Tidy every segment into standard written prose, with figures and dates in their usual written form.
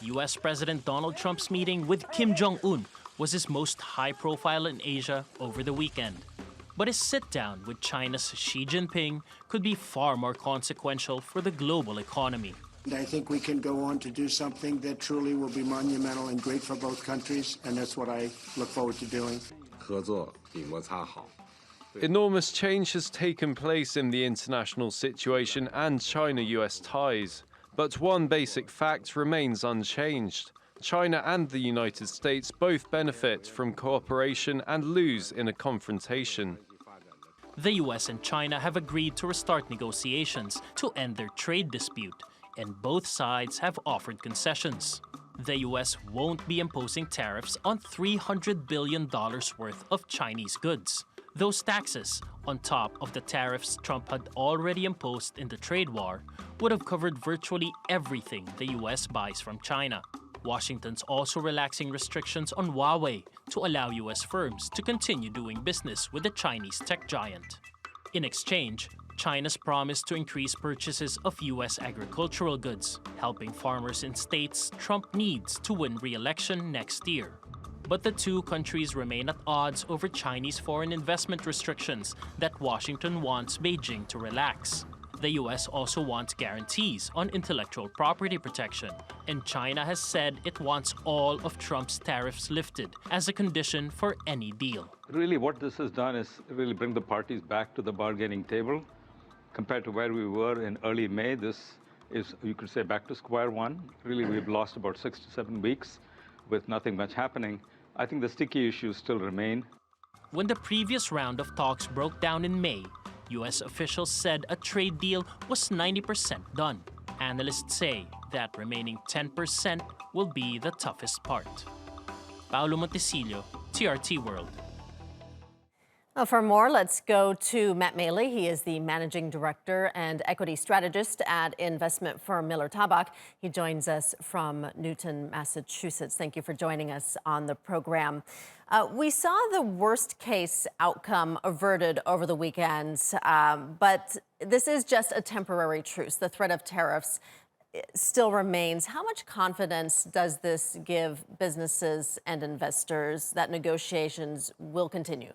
U.S. President Donald Trump's meeting with Kim Jong-un was his most high-profile in Asia over the weekend. But his sit-down with China's Xi Jinping could be far more consequential for the global economy. I think we can go on to do something that truly will be monumental and great for both countries, and that's what I look forward to doing. Enormous change has taken place in the international situation and China-US ties. But one basic fact remains unchanged. China and the United States both benefit from cooperation and lose in a confrontation. The US and China have agreed to restart negotiations to end their trade dispute, and both sides have offered concessions. The US won't be imposing tariffs on $300 billion worth of Chinese goods. Those taxes, on top of the tariffs Trump had already imposed in the trade war, would have covered virtually everything the US buys from China. Washington's also relaxing restrictions on Huawei to allow US firms to continue doing business with the Chinese tech giant. In exchange, China's promised to increase purchases of US agricultural goods, helping farmers in states Trump needs to win re-election next year. But the two countries remain at odds over Chinese foreign investment restrictions that Washington wants Beijing to relax. The US also wants guarantees on intellectual property protection, and China has said it wants all of Trump's tariffs lifted as a condition for any deal. Really, what this has done is really bring the parties back to the bargaining table. Compared to where we were in early May, this is, you could say, back to square one. Really, we've lost about 6 to 7 weeks with nothing much happening. I think the sticky issues still remain. When the previous round of talks broke down in May, US officials said a trade deal was 90% done. Analysts say that remaining 10% will be the toughest part. Paolo Montecillo, TRT World. Well, for more, let's go to Matt Maley. He is the managing director and equity strategist at investment firm Miller Tabak. He joins us from Newton, Massachusetts. Thank you for joining us on the program. We saw the worst case outcome averted over the weekend, but this is just a temporary truce. The threat of tariffs still remains. How much confidence does this give businesses and investors that negotiations will continue?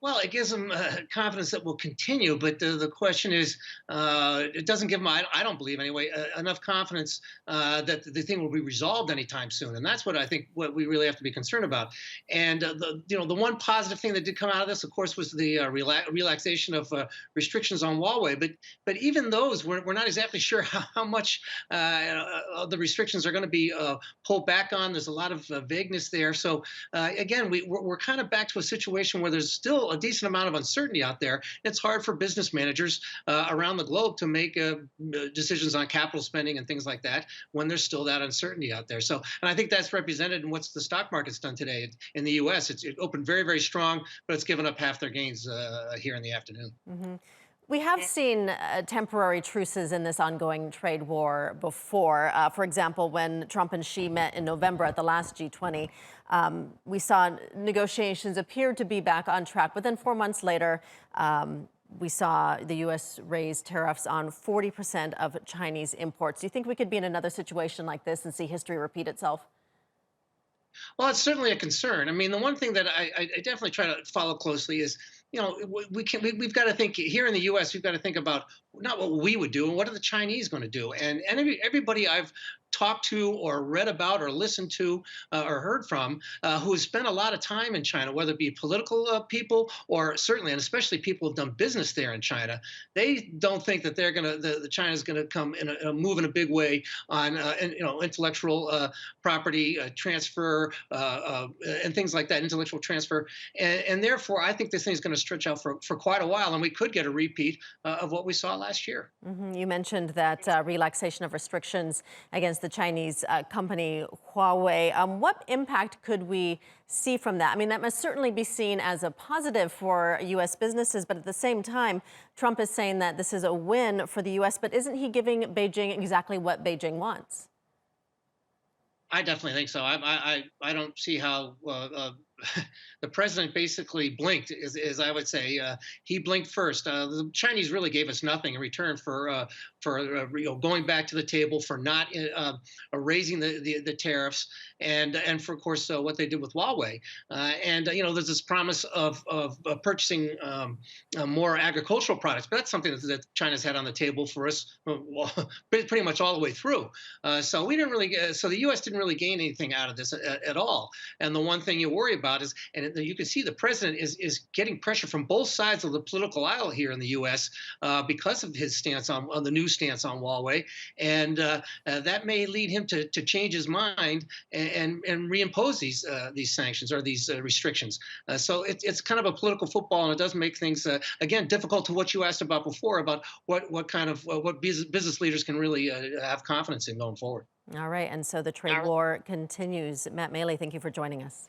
Well, it gives them confidence that will continue, but the question is, it doesn't give them, I don't believe anyway, enough confidence that the thing will be resolved anytime soon, and that's what I think what we really have to be concerned about. And the one positive thing that did come out of this, of course, was the relaxation of restrictions on Huawei. But even those, we're not exactly sure how much the restrictions are going to be pulled back on. There's a lot of vagueness there. So again, we're kind of back to a situation where there's still a decent amount of uncertainty out there. It's hard for business managers around the globe to make decisions on capital spending and things like that when there's still that uncertainty out there. So, and I think that's represented in what the stock market's done today in the U.S. It opened very, very strong, but it's given up half their gains here in the afternoon. Mm-hmm. We have seen temporary truces in this ongoing trade war before. For example, when Trump and Xi met in November at the last G20, we saw negotiations appear to be back on track. But then 4 months later, we saw the U.S. raise tariffs on 40% of Chinese imports. Do you think we could be in another situation like this and see history repeat itself? Well, it's certainly a concern. I mean, the one thing that I definitely try to follow closely is, we've got to think here in the U.S. We've got to think about not what we would do and what are the Chinese going to do. And everybody I've talked to or read about or listened to or heard from who has spent a lot of time in China, whether it be political people or certainly and especially people who've done business there in China, they don't think that they're going to the China's going to come in a move in a big way on intellectual property transfer and things like that, intellectual transfer, and therefore I think this thing's going to stretch out for quite a while, and we could get a repeat of what we saw last year. Mm-hmm. You mentioned that relaxation of restrictions against the Chinese company Huawei. What impact could we see from that? I mean, that must certainly be seen as a positive for U.S. businesses, but at the same time, Trump is saying that this is a win for the U.S., but isn't he giving Beijing exactly what Beijing wants? I definitely think so. I don't see how the president basically blinked, as I would say. He blinked first. The Chinese really gave us nothing in return for going back to the table, for not raising the tariffs, and for, of course, what they did with Huawei. There's this promise of purchasing more agricultural products, but that's something that China's had on the table for us pretty much all the way through. So we didn't really. So the U.S. didn't really gain anything out of this at all. And the one thing you worry about is, and you can see the president is getting pressure from both sides of the political aisle here in the U.S. Because of his stance on the new stance on Huawei, and that may lead him to change his mind and reimpose these sanctions or these restrictions. So it's kind of a political football, and it does make things again difficult to what you asked about before about what kind of what business leaders can really have confidence in going forward. All right, and so the trade war continues. Matt Maley, thank you for joining us.